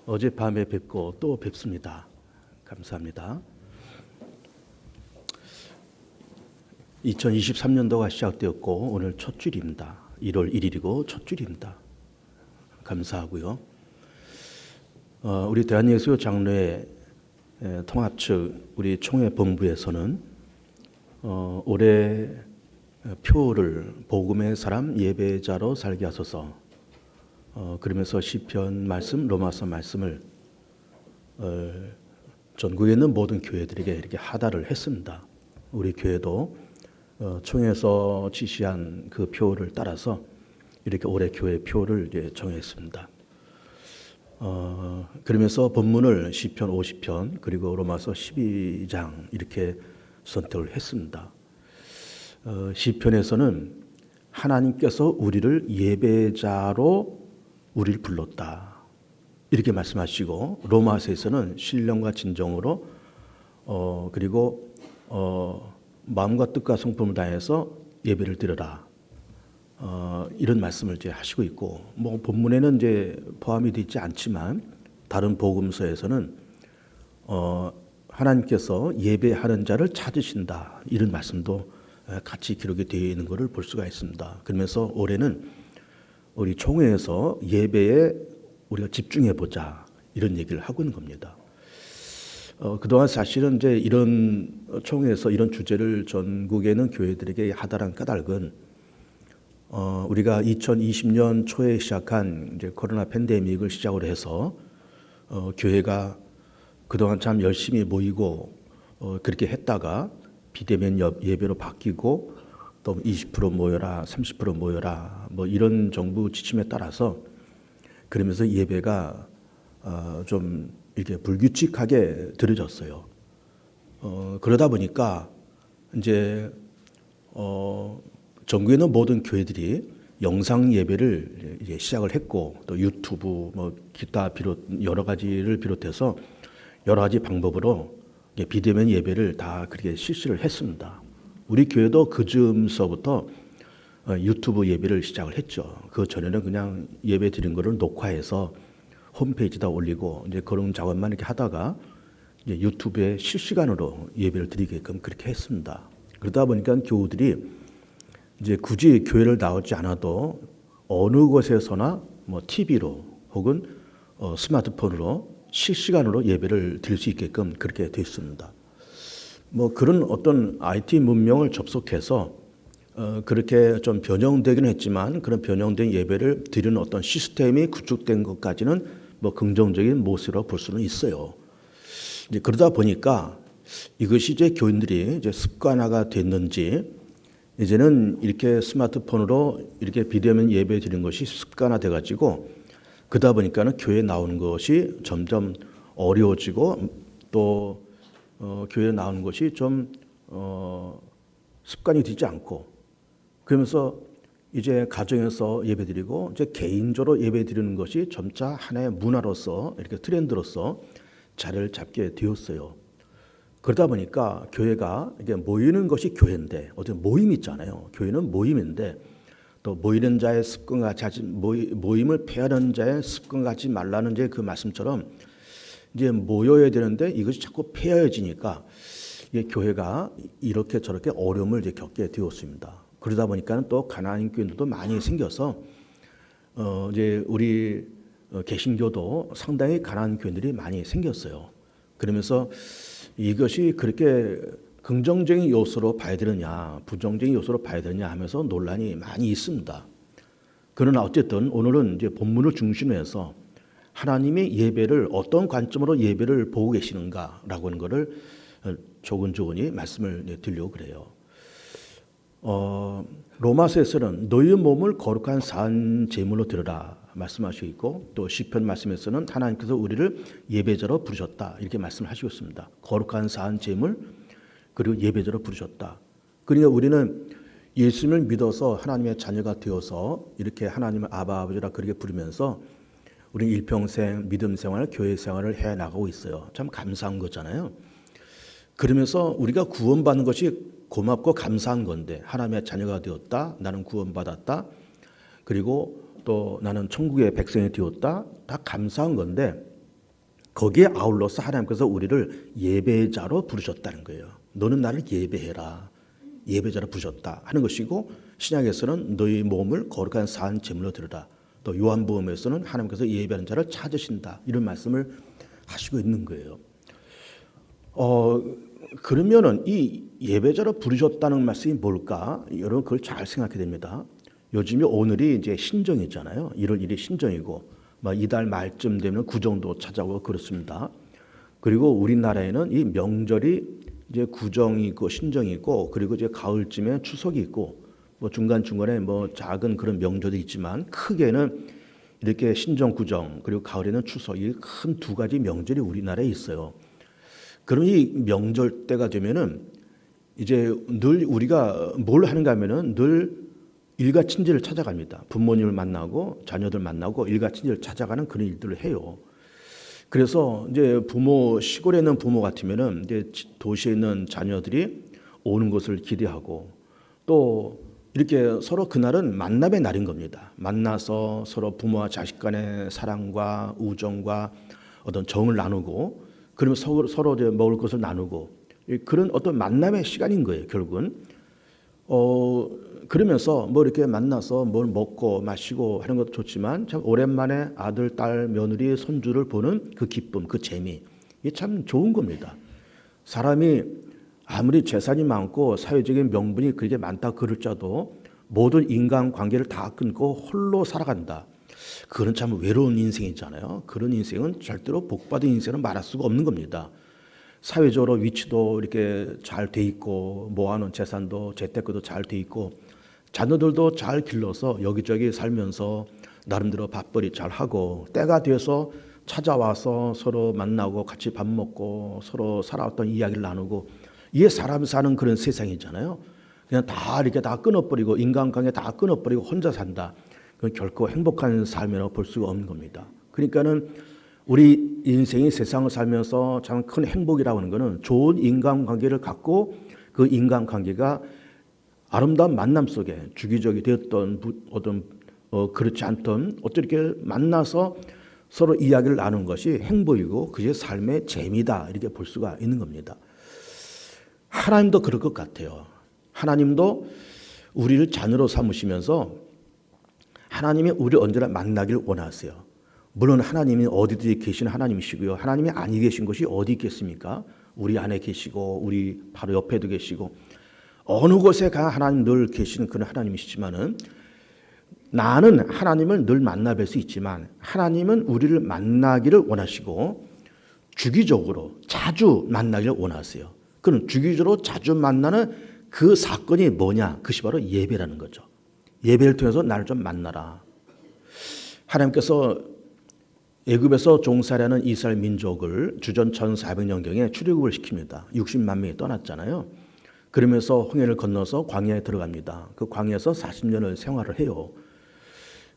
어젯밤에 뵙고 또 뵙습니다. 감사합니다. 2023년도가 시작되었고 오늘 첫 주일입니다. 1월 1일이고 첫 주일입니다. 감사하고요. 우리 대한예수 장로회 통합 측 우리 총회 본부에서는 올해 표를 복음의 사람 예배자로 살게 하소서. 그러면서 시편 말씀, 로마서 말씀을 전국에 있는 모든 교회들에게 이렇게 하달을 했습니다. 우리 교회도 총회에서 지시한 그 표를 따라서 이렇게 올해 교회 표를 이제 정했습니다. 그러면서 본문을 시편 50편 그리고 로마서 12장 이렇게 선택을 했습니다. 시편에서는 하나님께서 우리를 예배자로 우리를 불렀다 이렇게 말씀하시고, 로마서에서는 신령과 진정으로 그리고 마음과 뜻과 성품을 다해서 예배를 드려라 이런 말씀을 이제 하시고 있고, 뭐 본문에는 이제 포함이 되지 않지만 다른 복음서에서는 하나님께서 예배하는 자를 찾으신다 이런 말씀도 같이 기록이 되어 있는 것을 볼 수가 있습니다. 그러면서 올해는 우리 총회에서 예배에 우리가 집중해 보자 이런 얘기를 하고 있는 겁니다. 그동안 사실은 이제 이런 총회에서 이런 주제를 전국에 있는 교회들에게 하달한 까닭은 우리가 2020년 초에 시작한 이제 코로나 팬데믹을 시작으로 해서 교회가 그동안 참 열심히 모이고 그렇게 했다가 비대면 예배로 바뀌고 또 20% 모여라, 30% 모여라, 뭐 이런 정부 지침에 따라서 그러면서 예배가 좀 이렇게 불규칙하게 드려졌어요. 그러다 보니까 이제 전국에 있는 모든 교회들이 영상 예배를 이제 시작을 했고, 또 유튜브 뭐 기타 여러 가지를 비롯해서 여러 가지 방법으로 비대면 예배를 다 그렇게 실시를 했습니다. 우리 교회도 그 즈음서부터 유튜브 예배를 시작을 했죠. 그 전에는 그냥 예배 드린 거를 녹화해서 홈페이지에다 올리고 이제 그런 작업만 이렇게 하다가 이제 유튜브에 실시간으로 예배를 드리게끔 그렇게 했습니다. 그러다 보니까 교우들이 이제 굳이 교회를 나오지 않아도 어느 곳에서나 뭐 TV로 혹은 스마트폰으로 실시간으로 예배를 드릴 수 있게끔 그렇게 됐습니다. 뭐 그런 어떤 IT 문명을 접속해서 그렇게 좀 변형되긴 했지만 그런 변형된 예배를 드리는 어떤 시스템이 구축된 것까지는 뭐 긍정적인 모습으로 볼 수는 있어요. 이제 그러다 보니까 이것이 이제 교인들이 이제 습관화가 됐는지 이제는 이렇게 스마트폰으로 이렇게 비대면 예배 드리는 것이 습관화돼 가지고 그러다 보니까는 교회에 나오는 것이 점점 어려워지고 또 교회에 나오는 것이 좀 습관이 되지 않고, 그러면서 이제 가정에서 예배드리고 이제 개인적으로 예배드리는 것이 점차 하나의 문화로서 이렇게 트렌드로서 자리를 잡게 되었어요. 그러다 보니까 교회가 이게 모이는 것이 교회인데, 어떤 모임이 있잖아요. 교회는 모임인데 또 모이는 자의 습관과 모임을 폐하는 자의 습관 갖지 말라는 이제 그 말씀처럼 이제 모여야 되는데 이것이 자꾸 폐하여지니까 이게 교회가 이렇게 저렇게 어려움을 이제 겪게 되었습니다. 그러다 보니까 또 가난한 교인들도 많이 생겨서 이제 우리 개신교도 상당히 가난한 교인들이 많이 생겼어요. 그러면서 이것이 그렇게 긍정적인 요소로 봐야 되느냐, 부정적인 요소로 봐야 되느냐 하면서 논란이 많이 있습니다. 그러나 어쨌든 오늘은 이제 본문을 중심으로 해서 하나님의 예배를 어떤 관점으로 예배를 보고 계시는가라고 하는 것을 조근조근히 말씀을 드리려고 그래요. 로마서에서는 너희 몸을 거룩한 산 제물로 드려라 말씀하시고 있고, 또 시편 말씀에서는 하나님께서 우리를 예배자로 부르셨다 이렇게 말씀하시고 있습니다. 거룩한 산 제물 그리고 예배자로 부르셨다. 그러니까 우리는 예수님을 믿어서 하나님의 자녀가 되어서 이렇게 하나님을 아바 아버지라 그렇게 부르면서 우리 일평생 믿음 생활, 교회 생활을 해 나가고 있어요. 참 감사한 거잖아요. 그러면서 우리가 구원받는 것이 고맙고 감사한 건데, 하나님의 자녀가 되었다, 나는 구원받았다, 그리고 또 나는 천국의 백성이 되었다, 다 감사한 건데 거기에 아울러서 하나님께서 우리를 예배자로 부르셨다는 거예요. 너는 나를 예배해라. 예배자로 부르셨다 하는 것이고, 신약에서는 너희 몸을 거룩한 산 제물로 드리라. 또 요한복음에서는 하나님께서 예배하는 자를 찾으신다. 이런 말씀을 하시고 있는 거예요. 그러면은 이 예배자로 부르셨다는 말씀이 뭘까? 여러분 그걸 잘 생각해야 됩니다. 요즘에 오늘이 이제 신정이잖아요. 1월 1일 신정이고, 이달 말쯤 되면 구정도 찾아오고 그렇습니다. 그리고 우리나라에는 이 명절이 이제 구정이 있고 신정이 있고, 그리고 이제 가을쯤에 추석이 있고, 중간중간에 작은 그런 명절이 있지만, 크게는 이렇게 신정, 구정, 그리고 가을에는 추석, 이 큰 두 가지 명절이 우리나라에 있어요. 그럼 이 명절 때가 되면은 이제 늘 우리가 뭘 하는가 하면은 늘 일가 친지를 찾아갑니다. 부모님을 만나고 자녀들 만나고 일가 친지를 찾아가는 그런 일들을 해요. 그래서 이제 시골에 있는 부모 같으면은 이제 도시에 있는 자녀들이 오는 것을 기대하고, 또 이렇게 서로 그날은 만남의 날인 겁니다. 만나서 서로 부모와 자식 간의 사랑과 우정과 어떤 정을 나누고, 그러면 서로 이제 먹을 것을 나누고, 그런 어떤 만남의 시간인 거예요, 결국은. 그러면서 이렇게 만나서 뭘 먹고 마시고 하는 것도 좋지만, 참 오랜만에 아들, 딸, 며느리, 손주를 보는 그 기쁨, 그 재미, 이게 참 좋은 겁니다. 사람이 아무리 재산이 많고 사회적인 명분이 그렇게 많다 그럴지라도 모든 인간관계를 다 끊고 홀로 살아간다. 그건 참 외로운 인생이잖아요. 그런 인생은 절대로 복받은 인생은 말할 수가 없는 겁니다. 사회적으로 위치도 이렇게 잘 돼 있고, 모아놓은 재산도 재테크도 잘 돼 있고, 자녀들도 잘 길러서 여기저기 살면서 나름대로 밥벌이 잘 하고, 때가 돼서 찾아와서 서로 만나고 같이 밥 먹고 서로 살아왔던 이야기를 나누고, 이게 사람이 사는 그런 세상이잖아요. 그냥 다 이렇게 다 끊어버리고, 인간관계 다 끊어버리고 혼자 산다. 그건 결코 행복한 삶이라고 볼 수가 없는 겁니다. 그러니까는 우리 인생이 세상을 살면서 참 큰 행복이라고 하는 것은 좋은 인간관계를 갖고, 그 인간관계가 아름다운 만남 속에 주기적이 되었던 어떤 그렇지 않던 어떤 이렇게 만나서 서로 이야기를 나누는 것이 행복이고 그게 삶의 재미다, 이렇게 볼 수가 있는 겁니다. 하나님도 그럴 것 같아요. 하나님도 우리를 자녀로 삼으시면서 하나님이 우리를 언제나 만나길 원하세요. 물론 하나님이 어디든지 계신 하나님이시고요. 하나님이 아니 계신 것이 어디 있겠습니까? 우리 안에 계시고 우리 바로 옆에도 계시고 어느 곳에 가 하나님 늘 계시는 그런 하나님이시지만은, 나는 하나님을 늘 만나 뵐 수 있지만 하나님은 우리를 만나기를 원하시고 주기적으로 자주 만나기를 원하세요. 그럼 주기적으로 자주 만나는 그 사건이 뭐냐? 그것이 바로 예배라는 거죠. 예배를 통해서 나를 좀 만나라. 하나님께서 애굽에서 종살이하는 이스라엘 민족을 주전 1400년경에 출애굽을 시킵니다. 60만 명이 떠났잖아요. 그러면서 홍해를 건너서 광야에 들어갑니다. 그 광야에서 40년을 생활을 해요.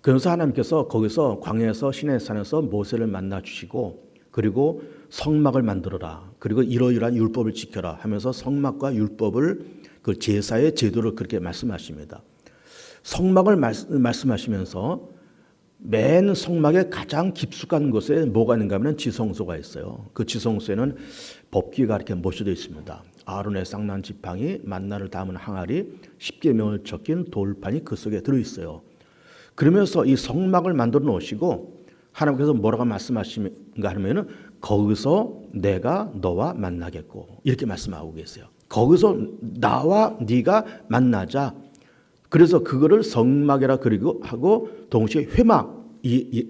그래서 하나님께서 거기서 광야에서 시내산에서 모세를 만나 주시고, 그리고 성막을 만들어라, 그리고 이러이러한 율법을 지켜라 하면서 성막과 율법을, 그 제사의 제도를 그렇게 말씀하십니다. 성막을 말씀하시면서 맨 성막의 가장 깊숙한 곳에 뭐가 있는가 하면 지성소가 있어요. 그 지성소에는 법궤가 이렇게 모셔져 있습니다. 아론의 쌍난 지팡이, 만나를 담은 항아리, 10계명을 적힌 돌판이 그 속에 들어있어요. 그러면서 이 성막을 만들어 놓으시고 하나님께서 뭐라고 말씀하시는가 하면은 거기서 내가 너와 만나겠고, 이렇게 말씀하고 계세요. 거기서 나와 네가 만나자. 그래서 그거를 성막이라 그리고 하고 동시에 회막,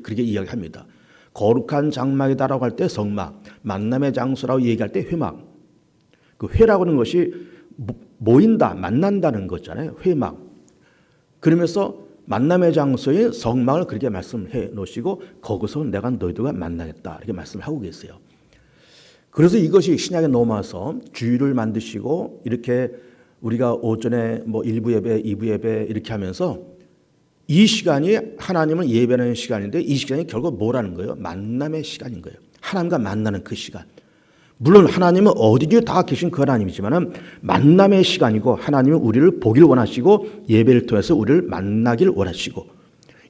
그렇게 이야기합니다. 거룩한 장막이다라고 할 때 성막, 만남의 장소라고 얘기할 때 회막. 그 회라고 하는 것이 모인다, 만난다는 거잖아요. 회막. 그러면서 만남의 장소에 성막을 그렇게 말씀해 놓으시고 거기서 내가 너희들과 만나겠다, 이렇게 말씀을 하고 계세요. 그래서 이것이 신약에 넘어와서 주일을 만드시고 이렇게 우리가 오전에 1부 예배, 2부 예배 이렇게 하면서 이 시간이 하나님을 예배하는 시간인데, 이 시간이 결국 뭐라는 거예요? 만남의 시간인 거예요. 하나님과 만나는 그 시간. 물론 하나님은 어디에 다 계신 그 하나님이지만 만남의 시간이고, 하나님은 우리를 보길 원하시고 예배를 통해서 우리를 만나길 원하시고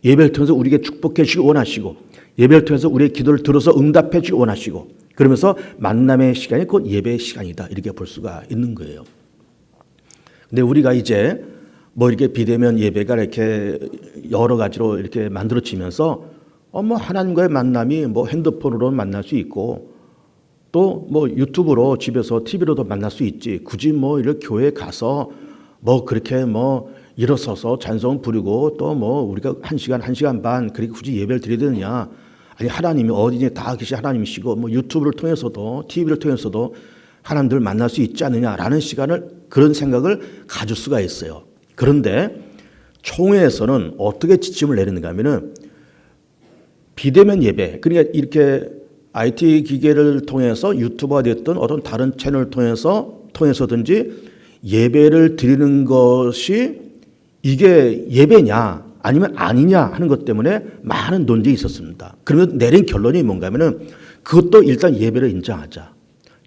예배를 통해서 우리에게 축복해 주시길 원하시고 예배를 통해서 우리의 기도를 들어서 응답해 주기 원하시고 그러면서 만남의 시간이 곧 예배의 시간이다. 이렇게 볼 수가 있는 거예요. 근데 우리가 이제 뭐 이렇게 비대면 예배가 이렇게 여러 가지로 이렇게 만들어지면서 뭐 하나님과의 만남이 뭐 핸드폰으로 만날 수 있고 또 뭐 유튜브로 집에서 TV로도 만날 수 있지. 굳이 뭐 이렇게 교회 가서 뭐 그렇게 뭐 일어서서 찬송 부르고 또 뭐 우리가 1시간 반 그렇게 굳이 예배를 드려야 되느냐. 아니 하나님이 어디에 다 계신 하나님이시고 뭐 유튜브를 통해서도 TV를 통해서도 하나님들 만날 수 있지 않느냐라는 시간을 그런 생각을 가질 수가 있어요. 그런데 총회에서는 어떻게 지침을 내리는가 하면은 비대면 예배 그러니까 이렇게 IT 기계를 통해서 유튜브가 됐든 어떤 다른 채널을 통해서든지 예배를 드리는 것이 이게 예배냐 아니면 아니냐 하는 것 때문에 많은 논쟁이 있었습니다. 그러면 내린 결론이 뭔가 하면은 그것도 일단 예배를 인정하자.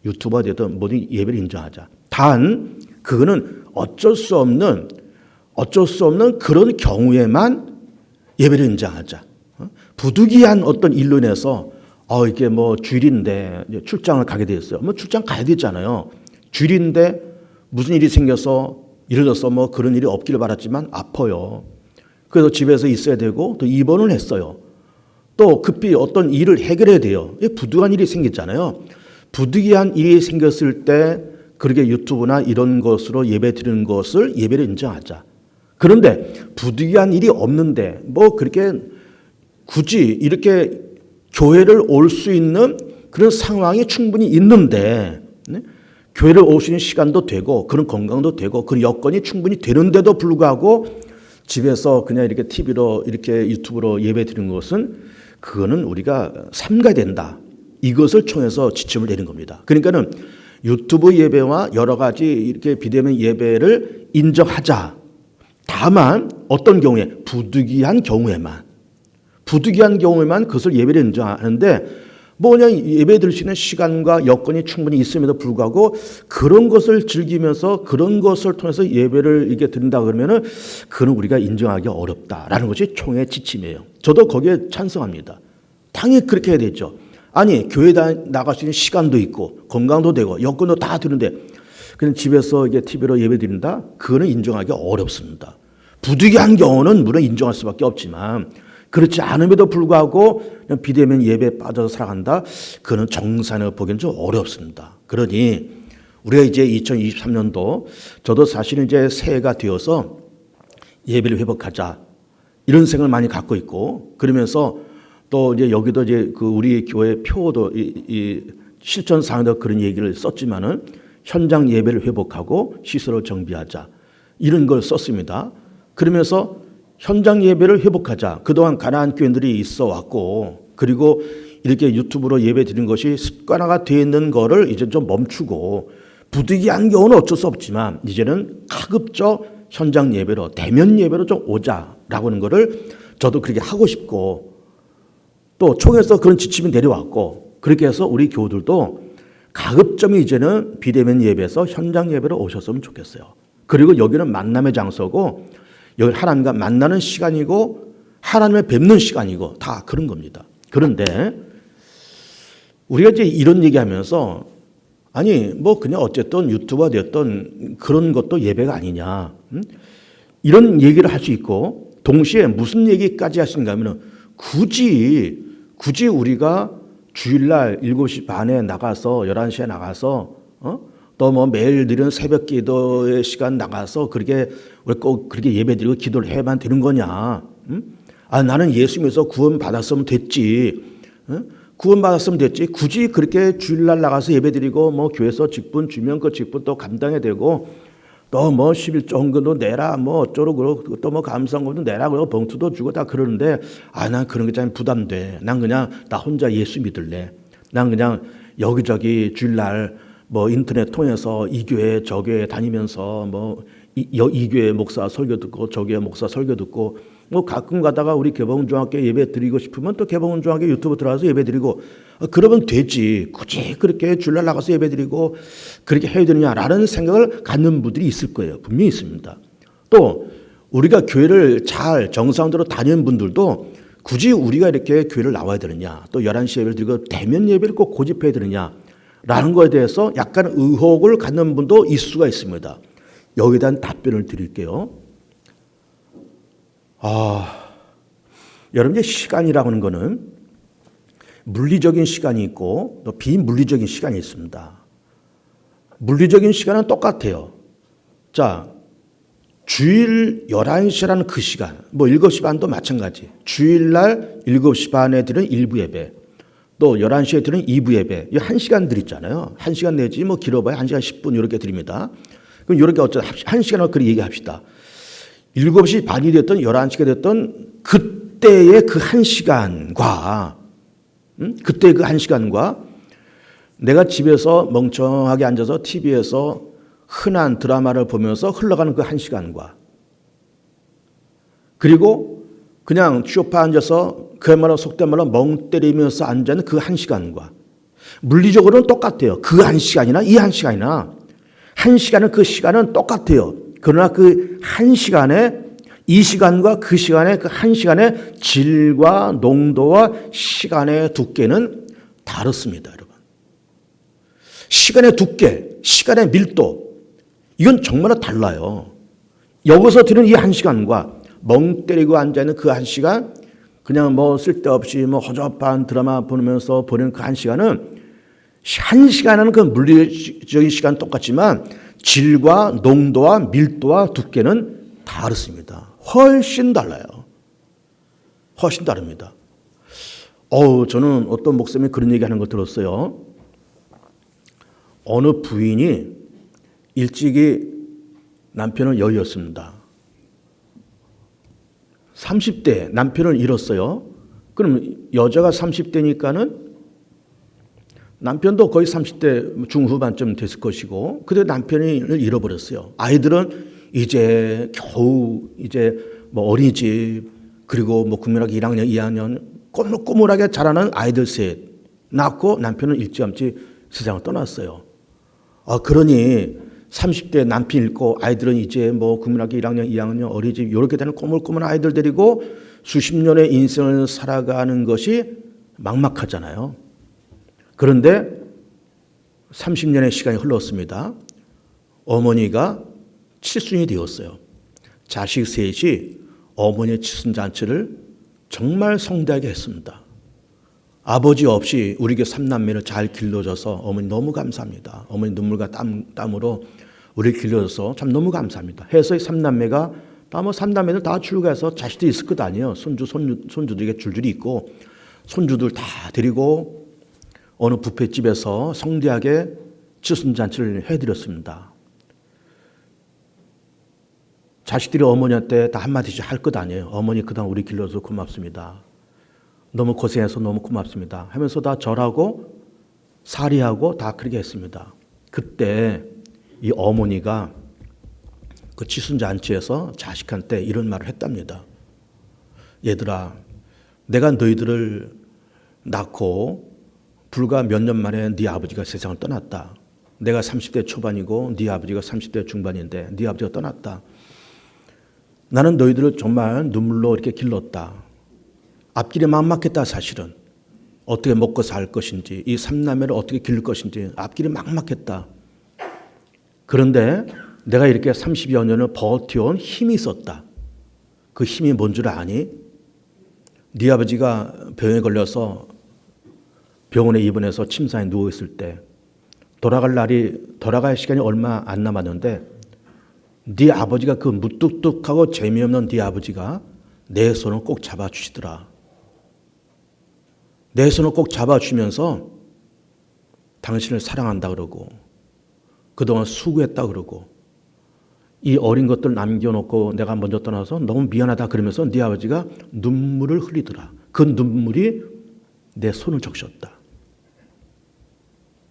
유튜버가 되든 뭐든 예배를 인정하자. 단 그거는 어쩔 수 없는 그런 경우에만 예배를 인정하자. 부득이한 어떤 일로 인해서 이게 뭐 주일인데 출장을 가게 되었어요. 뭐 출장 가야 되잖아요. 주일인데 무슨 일이 생겨서 예를 들어서 뭐 그런 일이 없기를 바랐지만 아파요. 그래서 집에서 있어야 되고 또 입원을 했어요. 또 급히 어떤 일을 해결해야 돼요. 부득이한 일이 생겼잖아요. 부득이한 일이 생겼을 때 그렇게 유튜브나 이런 것으로 예배 드리는 것을 예배를 인정하자. 그런데 부득이한 일이 없는데 뭐 그렇게 굳이 이렇게 교회를 올 수 있는 그런 상황이 충분히 있는데 교회를 올 수 있는 시간도 되고 그런 건강도 되고 그런 여건이 충분히 되는데도 불구하고 집에서 그냥 이렇게 TV로 이렇게 유튜브로 예배 드리는 것은 그거는 우리가 삼가야 된다. 이것을 통해서 지침을 내린 겁니다. 그러니까는 유튜브 예배와 여러 가지 이렇게 비대면 예배를 인정하자. 다만 어떤 경우에 부득이한 경우에만 그것을 예배를 인정하는데 뭐 그냥 예배 드릴 수 있는 시간과 여건이 충분히 있음에도 불구하고 그런 것을 즐기면서 그런 것을 통해서 예배를 이렇게 드린다 그러면은 그는 우리가 인정하기 어렵다라는 것이 총회의 지침이에요. 저도 거기에 찬성합니다. 당연히 그렇게 해야 되죠. 아니 교회 나갈 수 있는 시간도 있고 건강도 되고 여건도 다 되는데 그냥 집에서 이게 TV로 예배 드린다? 그거는 인정하기 어렵습니다. 부득이한 경우는 물론 인정할 수밖에 없지만 그렇지 않음에도 불구하고 그냥 비대면 예배에 빠져서 살아간다? 그거는 정상으로 보기엔 좀 어렵습니다. 그러니 우리가 이제 2023년도 저도 사실은 이제 새해가 되어서 예배를 회복하자 이런 생각을 많이 갖고 있고 그러면서 또 이제 여기도 이제 그 우리 교회 표도 이 실천사항도 그런 얘기를 썼지만은 현장 예배를 회복하고 시설을 정비하자 이런 걸 썼습니다. 그러면서 현장 예배를 회복하자. 그동안 가나안 교인들이 있어 왔고 그리고 이렇게 유튜브로 예배 드리는 것이 습관화가 되어 있는 거를 이제 좀 멈추고 부득이한 경우는 어쩔 수 없지만 이제는 가급적 현장 예배로 대면 예배로 좀 오자라고 하는 거를 저도 그렇게 하고 싶고 또 총회에서 그런 지침이 내려왔고 그렇게 해서 우리 교우들도 가급적 이제는 비대면 예배에서 현장 예배로 오셨으면 좋겠어요. 그리고 여기는 만남의 장소고 여기 하나님과 만나는 시간이고 하나님을 뵙는 시간이고 다 그런 겁니다. 그런데 우리가 이제 이런 얘기하면서 아니 뭐 그냥 어쨌든 유튜브가 되었던 그런 것도 예배가 아니냐 이런 얘기를 할 수 있고 동시에 무슨 얘기까지 하시는가 하면 굳이 우리가 주일날 7시 반에 나가서 11시에 나가서 또 뭐 매일 드리는 새벽 기도의 시간 나가서 그렇게 우리 꼭 그렇게 예배드리고 기도를 해야만 되는 거냐? 아 나는 예수 믿어서 구원 받았으면 됐지. 구원 받았으면 됐지. 굳이 그렇게 주일날 나가서 예배드리고 뭐 교회에서 직분 주면 그 직분 또 감당해야 되고 또 뭐 11조 헌금도 내라 뭐 어쩌고 그러고 또 뭐 감사헌금도 내라 그러고 봉투도 주고 다 그러는데 아 난 그런 게 참 부담돼. 난 그냥 나 혼자 예수 믿을래. 난 그냥 여기저기 주일날 뭐 인터넷 통해서 이 교회 저 교회 다니면서 뭐 이 교회 목사 설교 듣고 저 교회 목사 설교 듣고 뭐 가끔 가다가 우리 개봉중학교 예배 드리고 싶으면 또 개봉중학교 유튜브 들어가서 예배 드리고 그러면 되지. 굳이 그렇게 주일날 나가서 예배 드리고 그렇게 해야 되느냐라는 생각을 갖는 분들이 있을 거예요. 분명히 있습니다. 또 우리가 교회를 잘 정상적으로 다니는 분들도 굳이 우리가 이렇게 교회를 나와야 되느냐, 또 11시 예배를 드리고 대면 예배를 꼭 고집해야 되느냐라는 것에 대해서 약간 의혹을 갖는 분도 있을 수가 있습니다. 여기에 대한 답변을 드릴게요. 여러분, 이제 시간이라고 하는 거는 물리적인 시간이 있고 또 비물리적인 시간이 있습니다. 물리적인 시간은 똑같아요. 자, 주일 11시라는 그 시간, 뭐 7시 반도 마찬가지. 주일날 7시 반에 드리는 일부 예배, 또 11시에 드리는 2부 예배, 이 1시간들 있잖아요. 1시간 내지 뭐 길어봐야 1시간 10분 이렇게 드립니다. 그럼 이렇게 어쩌다 1시간을 그렇게 얘기합시다. 7시 반이 됐든 11시가 됐든 그때의 그 1시간과 그때의 그 1시간과 내가 집에서 멍청하게 앉아서 TV에서 흔한 드라마를 보면서 흘러가는 그 1시간과 그리고 그냥 소파에 앉아서 그야말로 속된 말로 멍 때리면서 앉아있는 그 1시간과 물리적으로는 똑같아요. 그 1시간이나 이 1시간이나 1시간은 그 시간은 똑같아요. 그러나 그 1시간에 이 시간과 그 시간의 그 1시간의 질과 농도와 시간의 두께는 다릅니다, 여러분. 시간의 두께, 시간의 밀도, 이건 정말로 달라요. 여기서 드는 이 1시간과 멍 때리고 앉아있는 그 1시간, 그냥 뭐 쓸데없이 뭐 허접한 드라마 보면서 보내는 그 1시간은 1시간은 그 물리적인 시간 똑같지만 질과 농도와 밀도와 두께는 다릅니다. 훨씬 달라요. 훨씬 다릅니다. 저는 어떤 목사님이 그런 얘기하는 거 들었어요. 어느 부인이 일찍이 남편을 여의었습니다. 30대 남편을 잃었어요. 그럼 여자가 30대니까는 남편도 거의 30대 중후반쯤 됐을 것이고, 그때 남편을 잃어버렸어요. 아이들은 이제 겨우 이제 뭐 어린이집, 그리고 뭐 국민학교 1학년, 2학년 꼬물꼬물하게 자라는 아이들 셋 낳고 남편은 일찌감치 세상을 떠났어요. 그러니 30대 남편 잃고 아이들은 이제 뭐 국민학교 1학년, 2학년 어린이집 이렇게 되는 꼬물꼬물한 아이들 데리고 수십 년의 인생을 살아가는 것이 막막하잖아요. 그런데 30년의 시간이 흘렀습니다. 어머니가 칠순이 되었어요. 자식 셋이 어머니의 칠순잔치를 정말 성대하게 했습니다. 아버지 없이 우리 교 3남매를 잘 길러줘서 어머니 너무 감사합니다. 어머니 눈물과 땀으로 우리 길러줘서 참 너무 감사합니다. 해서 3남매가 다 뭐 3남매들 다 출가해서 자식들이 있을 것 아니에요. 손주들에게 줄줄이 있고 손주들 다 데리고 어느 뷔페집에서 성대하게 칠순잔치를 해드렸습니다. 자식들이 어머니한테 다 한마디씩 할 것 아니에요. 어머니 그동안 우리 길러줘서 고맙습니다. 너무 고생해서 너무 고맙습니다 하면서 다 절하고 사리하고 다 그렇게 했습니다. 그때 이 어머니가 그 칠순잔치에서 자식한테 이런 말을 했답니다. 얘들아, 내가 너희들을 낳고 불과 몇 년 만에 네 아버지가 세상을 떠났다. 내가 30대 초반이고 네 아버지가 30대 중반인데 네 아버지가 떠났다. 나는 너희들을 정말 눈물로 이렇게 길렀다. 앞길이 막막했다. 사실은 어떻게 먹고 살 것인지, 이 3남매를 어떻게 기를 것인지 앞길이 막막했다. 그런데 내가 이렇게 30여 년을 버텨온 힘이 있었다. 그 힘이 뭔 줄 아니? 네 아버지가 병에 걸려서 병원에 입원해서 침상에 누워있을 때 돌아갈 시간이 얼마 안 남았는데 네 아버지가 그 무뚝뚝하고 재미없는 네 아버지가 내 손을 꼭 잡아주시더라. 내 손을 꼭 잡아주면서 당신을 사랑한다 그러고 그동안 수고했다 그러고 이 어린 것들 남겨놓고 내가 먼저 떠나서 너무 미안하다 그러면서 네 아버지가 눈물을 흘리더라. 그 눈물이 내 손을 적셨다.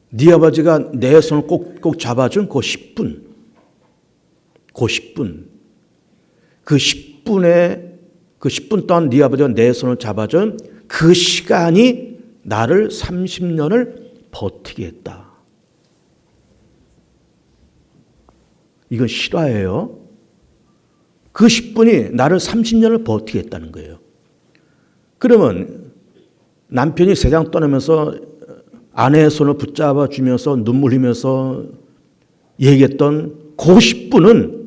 네 아버지가 내 손을 꼭 잡아준 그 10분, 그 10분 동안 네 아버지가 내 손을 잡아준 그 시간이 나를 30년을 버티게 했다. 이건 실화예요. 그 10분이 나를 30년을 버티게 했다는 거예요. 그러면 남편이 세상 떠나면서 아내의 손을 붙잡아 주면서 눈물 흘리면서 얘기했던 그 10분은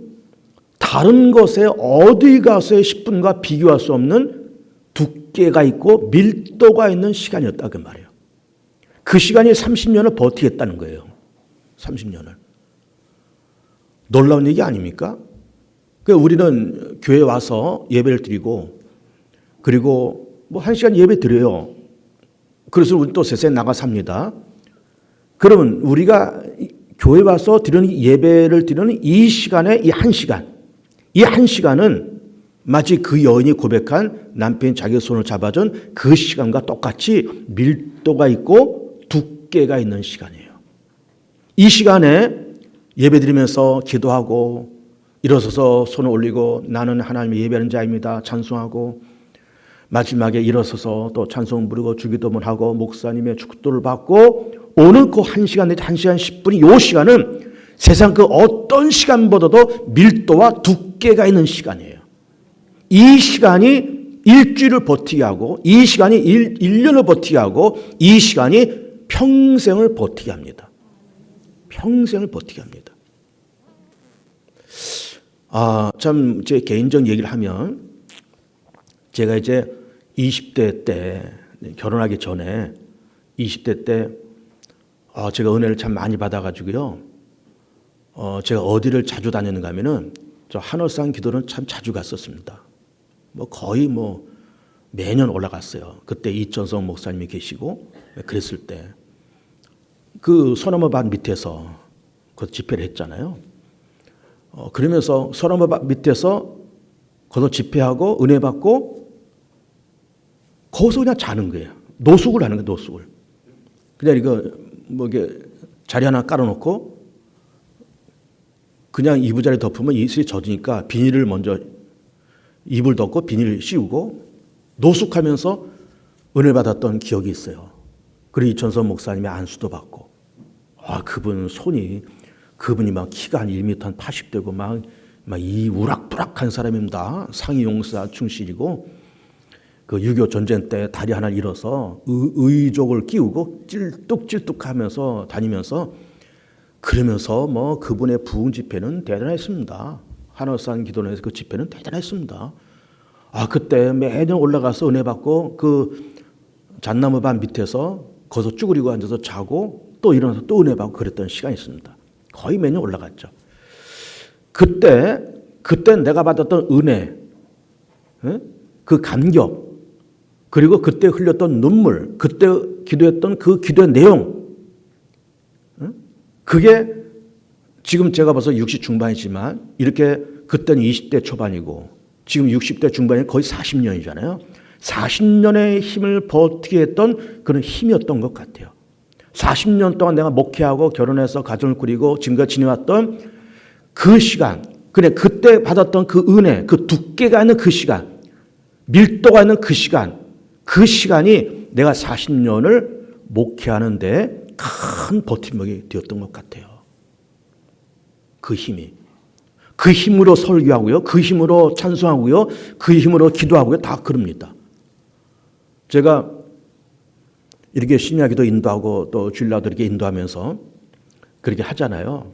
다른 것에 어디 가서의 10분과 비교할 수 없는 두께가 있고 밀도가 있는 시간이었다 그 말이에요. 그 시간이 30년을 버티겠다는 거예요. 30년을. 놀라운 얘기 아닙니까? 우리는 교회 와서 예배를 드리고 그리고 뭐 1시간 예배 드려요. 그래서 우리 또 세상에 나가 삽니다. 그러면 우리가 교회 와서 드리는 예배를 드리는 이 시간에 이 1시간, 이 1시간은 마치 그 여인이 고백한 남편이 자기 손을 잡아준 그 시간과 똑같이 밀도가 있고 두께가 있는 시간이에요. 이 시간에 예배 드리면서 기도하고 일어서서 손을 올리고 나는 하나님의 예배하는 자입니다. 찬송하고 마지막에 일어서서 또 찬송 부르고 주기도문 하고 목사님의 축도를 받고 오늘 그 1시간 내지 1시간 10분이 이 시간은 세상 그 어떤 시간보다도 밀도와 두께가 있는 시간이에요. 이 시간이 일주일을 버티게 하고 이 시간이 1년을 버티게 하고 이 시간이 평생을 버티게 합니다. 평생을 버티게 합니다. 참 제 개인적 얘기를 하면 제가 이제 20대 때 결혼하기 전에 20대 때 제가 은혜를 참 많이 받아가지고요. 제가 어디를 자주 다녔는가 하면은 저 한월산 기도는 참 자주 갔었습니다. 거의 매년 올라갔어요. 그때 이천성 목사님이 계시고 그랬을 때 그 소나무밭 밑에서 그 집회를 했잖아요. 그러면서 소나무밭 밑에서 거기서 집회하고 은혜 받고 거기서 그냥 자는 거예요. 노숙을 하는 거예요. 노숙을. 그냥 이게 자리 하나 깔아놓고 그냥 이부자리 덮으면 이슬이 젖으니까 비닐을 먼저 이불 덮고 비닐을 씌우고 노숙하면서 은혜 받았던 기억이 있어요. 그리고 이천선 목사님의 안수도 받고 그분이 막 키가 한 1m 한 80되고 막 이 우락부락한 사람입니다. 상위용사 충실이고 그 6.25 전쟁 때 다리 하나 잃어서 의족을 끼우고 찔뚝찔뚝하면서 다니면서 그러면서 그분의 부흥 집회는 대단했습니다. 한월산 기도원에서 그 집회는 대단했습니다. 그때 매년 올라가서 은혜 받고 그 잣나무밭 밑에서 거기서 쭈그리고 앉아서 자고 또 일어나서 또 은혜 받고 그랬던 시간이 있습니다. 거의 매년 올라갔죠. 그때 내가 받았던 은혜, 그 감격, 그리고 그때 흘렸던 눈물, 그때 기도했던 그 기도의 내용, 그게 지금 제가 벌써 60 중반이지만 이렇게 그때는 20대 초반이고 지금 60대 중반이 거의 40년이잖아요. 40년의 힘을 버티게 했던 그런 힘이었던 것 같아요. 40년 동안 내가 목회하고 결혼해서 가정을 꾸리고 지금까지 지내왔던 그 시간, 그때 받았던 그 은혜, 그 두께가 있는 그 시간, 밀도가 있는 그 시간이 내가 40년을 목회하는데 큰 버팀목이 되었던 것 같아요. 그 힘이. 그 힘으로 설교하고요. 그 힘으로 찬송하고요. 그 힘으로 기도하고요. 다 그럽니다. 제가 이렇게 심야기도 인도하고 또 주일날도 이렇게 인도하면서 그렇게 하잖아요.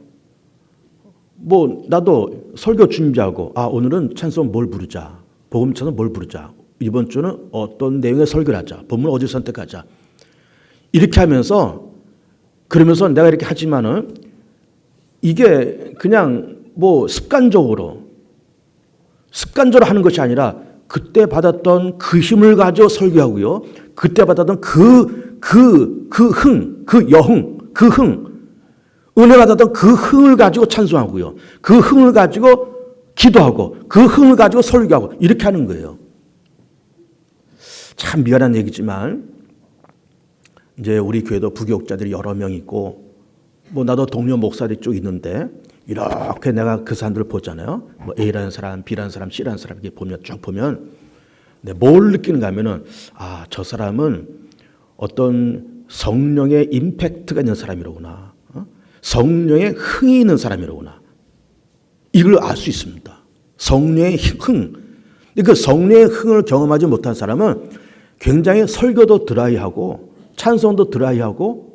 나도 설교 준비하고 오늘은 찬송 뭘 부르자. 복음 찬송 뭘 부르자. 이번 주는 어떤 내용의 설교를 하자. 본문 어디 선택하자. 이렇게 하면서 그러면서 내가 이렇게 하지만은 이게 그냥 습관적으로 하는 것이 아니라 그때 받았던 그 힘을 가지고 설교하고요. 그때 받았던 은혜 받았던 그 흥을 가지고 찬송하고요. 그 흥을 가지고 기도하고 그 흥을 가지고 설교하고 이렇게 하는 거예요. 참 미안한 얘기지만 이제 우리 교회도 부교육자들이 여러 명 있고 나도 동료 목사들이 쭉 있는데 이렇게 내가 그 사람들을 보잖아요. A라는 사람, B라는 사람, C라는 사람 이렇게 쭉 보면 뭘 느끼는가 하면은 저 사람은 어떤 성령의 임팩트가 있는 사람이로구나. 성령의 흥이 있는 사람이로구나. 이걸 알 수 있습니다. 성령의 흥. 그 성령의 흥을 경험하지 못한 사람은 굉장히 설교도 드라이하고 찬송도 드라이하고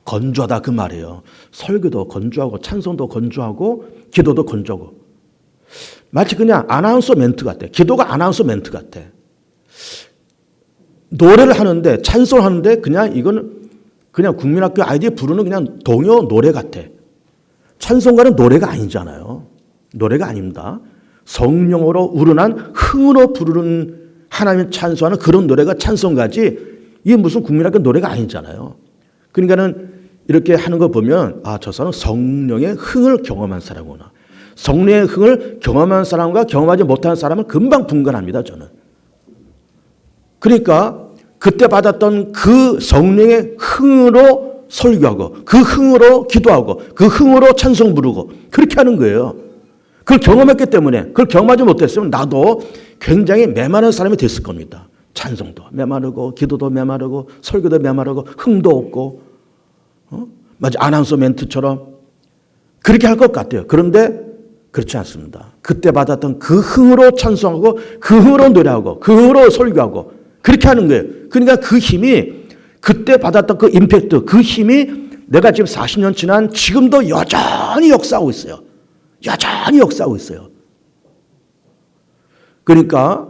건조하다 그 말이에요. 설교도 건조하고 찬송도 건조하고 기도도 건조하고 마치 그냥 아나운서 멘트 같아. 기도가 아나운서 멘트 같아. 노래를 하는데 찬송을 하는데 그냥 이거는 그냥 국민학교 아이들이 부르는 그냥 동요 노래 같아. 찬송가는 노래가 아니잖아요. 노래가 아닙니다. 성령으로 우러난 흥으로 부르는 하나님을 찬송하는 그런 노래가 찬송가지 이게 무슨 국민학교 노래가 아니잖아요. 그러니까는 이렇게 하는 거 보면 아, 저 사람은 성령의 흥을 경험한 사람이구나. 성령의 흥을 경험한 사람과 경험하지 못한 사람은 금방 분간합니다. 저는. 그러니까 그때 받았던 그 성령의 흥으로 설교하고 그 흥으로 기도하고 그 흥으로 찬송 부르고 그렇게 하는 거예요. 그걸 경험했기 때문에 그걸 경험하지 못했으면 나도 굉장히 메마른 사람이 됐을 겁니다. 찬송도 메마르고 기도도 메마르고 설교도 메마르고 흥도 없고 마치 아나운서 멘트처럼 그렇게 할 것 같아요. 그런데 그렇지 않습니다. 그때 받았던 그 흥으로 찬송하고 그 흥으로 노래하고 그 흥으로 설교하고 그렇게 하는 거예요. 그러니까 그 힘이 그때 받았던 그 임팩트 그 힘이 내가 지금 40년 지난 지금도 여전히 역사하고 있어요. 여전히 역사하고 있어요. 그러니까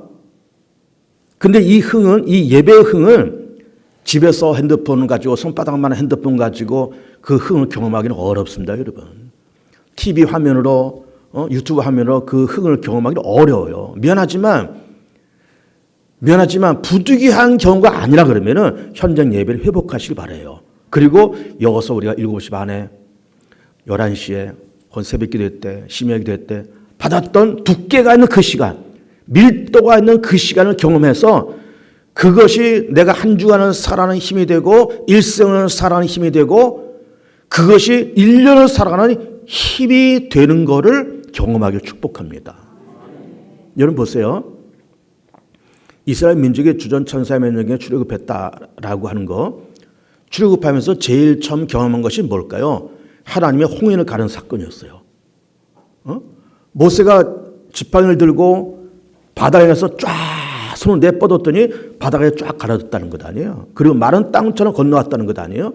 근데 이 흥은 이 예배의 흥은 집에서 핸드폰을 가지고 손바닥만한 핸드폰 가지고 그 흥을 경험하기는 어렵습니다. 여러분. TV 화면으로 유튜브 화면으로 그 흥을 경험하기는 어려워요. 미안하지만 부득이한 경우가 아니라 그러면은 현장 예배를 회복하시길 바라요. 그리고 여기서 우리가 7시 반에 11시에 혹은 새벽 기도 때 심야 기도 때 받았던 두께가 있는 그 시간 밀도가 있는 그 시간을 경험해서 그것이 내가 한 주간을 살아가는 힘이 되고 일생을 살아가는 힘이 되고 그것이 1년을 살아가는 힘이 되는 것을 경험하기를 축복합니다. 여러분 보세요. 이스라엘 민족의 주전천사의 면역에 출애굽했다라고 하는 거 출애굽하면서 제일 처음 경험한 것이 뭘까요? 하나님의 홍해를 가른 사건이었어요. 모세가 지팡이를 들고 바다에 가서 쫙 손을 내뻗었더니 바다에 쫙 가라졌다는 것 아니에요. 그리고 마른 땅처럼 건너왔다는 것 아니에요.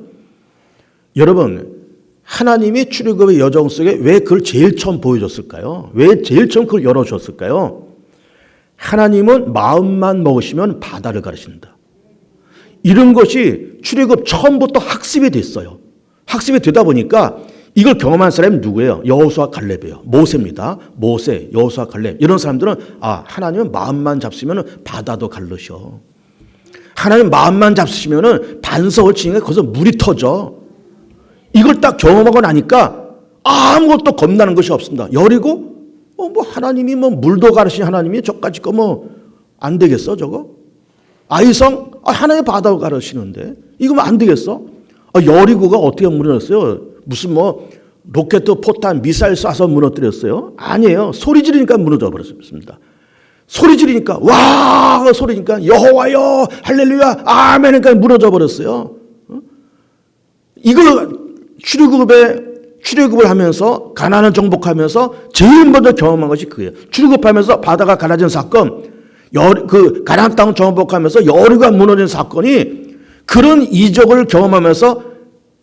여러분 하나님이 출애굽의 여정 속에 왜 그걸 제일 처음 보여줬을까요? 왜 제일 처음 그걸 열어줬을까요? 하나님은 마음만 먹으시면 바다를 가르신다. 이런 것이 출애굽 처음부터 학습이 됐어요. 학습이 되다 보니까 이걸 경험한 사람이 누구예요? 여호수아 갈렙이에요. 모세입니다. 모세, 여호수아 갈렙 이런 사람들은 아 하나님은 마음만 잡수면 바다도 갈르셔. 하나님 마음만 잡수시면 반석을 치니까 거기서 물이 터져. 이걸 딱 경험하고 나니까 아무것도 겁나는 것이 없습니다. 여리고 뭐 하나님이 뭐 물도 가르신 하나님이 저까지 거 뭐 안 되겠어 저거? 아이성 하나님 바다도 가르시는데 이거 뭐 안 되겠어? 여리고가 어떻게 무너졌어요? 무슨 뭐 로켓 포탄 미사일 쏴서 무너뜨렸어요? 아니에요. 소리 지르니까 무너져 버렸습니다. 소리 지르니까 와 소리니까 여호와여 할렐루야 아멘 그러니까 무너져 버렸어요. 이걸 출애굽을 하면서 가나안을 정복하면서 제일 먼저 경험한 것이 그예요. 출애굽하면서 바다가 갈라진 사건, 그 가나안 땅을 정복하면서 여리고가 무너진 사건이 그런 이적을 경험하면서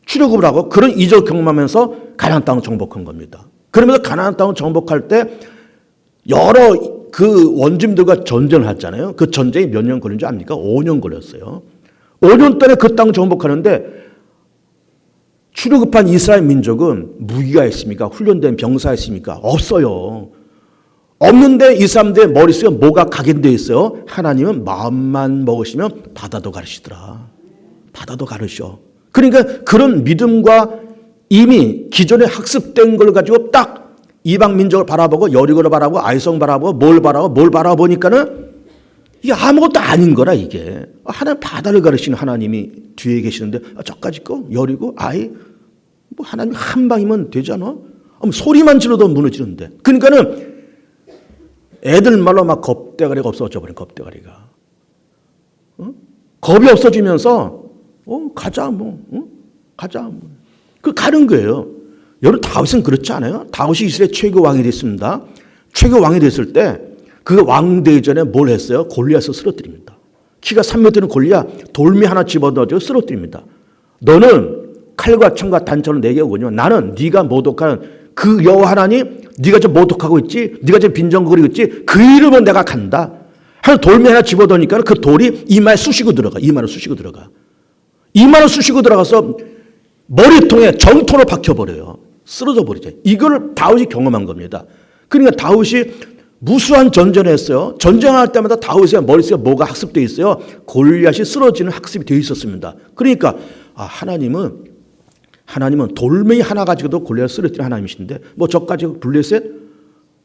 출애굽을 하고 그런 이적을 경험하면서 가나안 땅을 정복한 겁니다. 그러면서 가나안 땅을 정복할 때 여러 그 원주민들과 전쟁을 했잖아요. 그 전쟁이 몇 년 걸린 줄 압니까? 5년 걸렸어요. 5년 동안에 그 땅을 정복하는데 출애굽한 이스라엘 민족은 무기가 있습니까? 훈련된 병사가 있습니까? 없어요. 없는데 이 사람들의 머릿속에 뭐가 각인되어 있어요? 하나님은 마음만 먹으시면 바다도 가르시더라. 바다도 가르셔. 그러니까 그런 믿음과 이미 기존에 학습된 걸 가지고 딱 이방 민족을 바라보고 여리고를 바라보고 아이성 바라보고 뭘 바라보니까는 이게 아무것도 아닌 거라 이게. 하나님 바다를 가르치는 하나님이 뒤에 계시는데 저까지 거 여리고 아이 뭐 하나님 한 방이면 되잖아. 소리만 질러도 무너지는데. 그러니까는 애들 말로 막 겁대가리가 없어져 버린 겁대가리가. 겁이 없어지면서 가자 가자 그 가는 거예요. 여러분 다윗은 그렇지 않아요? 다윗이 이스라엘 최고 왕이 됐습니다. 최고 왕이 됐을 때 그 왕 되기 전에 뭘 했어요? 골리앗을 쓰러뜨립니다. 키가 3m 되는 골리앗 돌미 하나 집어넣어 쓰러뜨립니다. 너는 칼과 창과 단처럼 내게 오거니와 나는 네가 모독하는 그 여호와 하나님, 네가 좀 모독하고 있지, 네가 좀 빈정거리고 있지, 그 이름은 내가 간다. 한 돌미 하나 집어넣으니까 그 돌이 이마에 쑤시고 들어가. 이마를 쑤시고 들어가. 이마를 쑤시고 들어가서 머리통에 정토로 박혀버려요. 쓰러져 버리죠. 이걸 다윗이 경험한 겁니다. 그러니까 다윗이 무수한 전전을 했어요. 전쟁할 때마다 다윗의 머릿속에 뭐가 학습되어 있어요? 골리앗이 쓰러지는 학습이 되어 있었습니다. 그러니까 하나님은 돌멩이 하나 가지고도 골리앗을 쓰러뜨리는 하나님이신데 뭐 저까지 블레셋,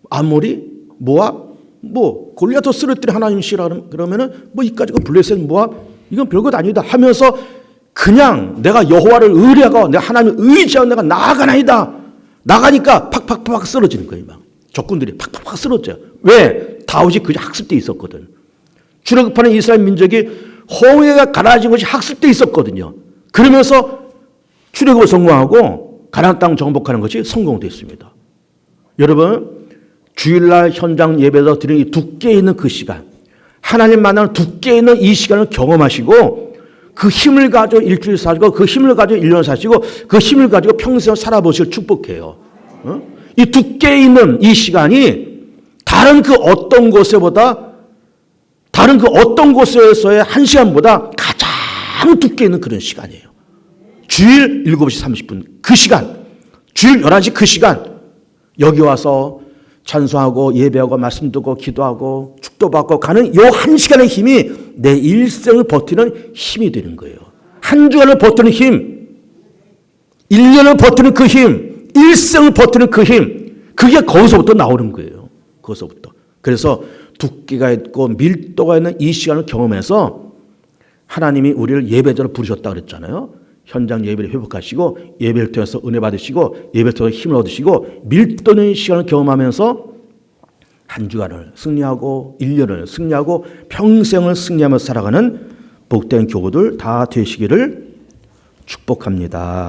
아모리, 모압, 뭐 골리앗도 쓰러뜨리는 하나님이시라 그러면은 뭐 이까지고 블레셋, 모압 이건 별것 아니다 하면서 그냥 내가 여호와를 의뢰하고 내가 하나님을 의지하고 내가 나아가나이다. 나가니까 팍팍팍 쓰러지는 거예요. 막 적군들이 팍팍팍 쓰러져요. 왜? 다윗이 그게 학습되어 있었거든. 출애굽하는 이스라엘 민족이 홍해가 가라앉은 것이 학습되어 있었거든요. 그러면서 출애굽을 성공하고 가나안 땅 정복하는 것이 성공됐습니다. 여러분 주일날 현장 예배에서 드리는 이 두께 있는 그 시간, 하나님 만나는 두께 있는 이 시간을 경험하시고 그 힘을 가지고 일주일 사시고 그 힘을 가지고 1년 사시고 그 힘을 가지고 평생 살아보실 축복해요. 이 두께 있는 이 시간이 다른 그 어떤 곳에서의 한 시간보다 가장 두께 있는 그런 시간이에요. 주일 7시 30분 그 시간, 주일 11시 그 시간 여기 와서 찬송하고 예배하고 말씀 듣고 기도하고 축도 받고 가는 이 한 시간의 힘이 내 일생을 버티는 힘이 되는 거예요. 한 주간을 버티는 힘, 1년을 버티는 그 힘, 일생을 버티는 그 힘, 그게 거기서부터 나오는 거예요. 거기서부터. 그래서 두께가 있고 밀도가 있는 이 시간을 경험해서 하나님이 우리를 예배자로 부르셨다 그랬잖아요. 현장 예배를 회복하시고 예배를 통해서 은혜 받으시고 예배를 통해서 힘을 얻으시고 밀도 있는 시간을 경험하면서 한 주간을 승리하고 1년을 승리하고 평생을 승리하며 살아가는 복된 교우들 다 되시기를 축복합니다.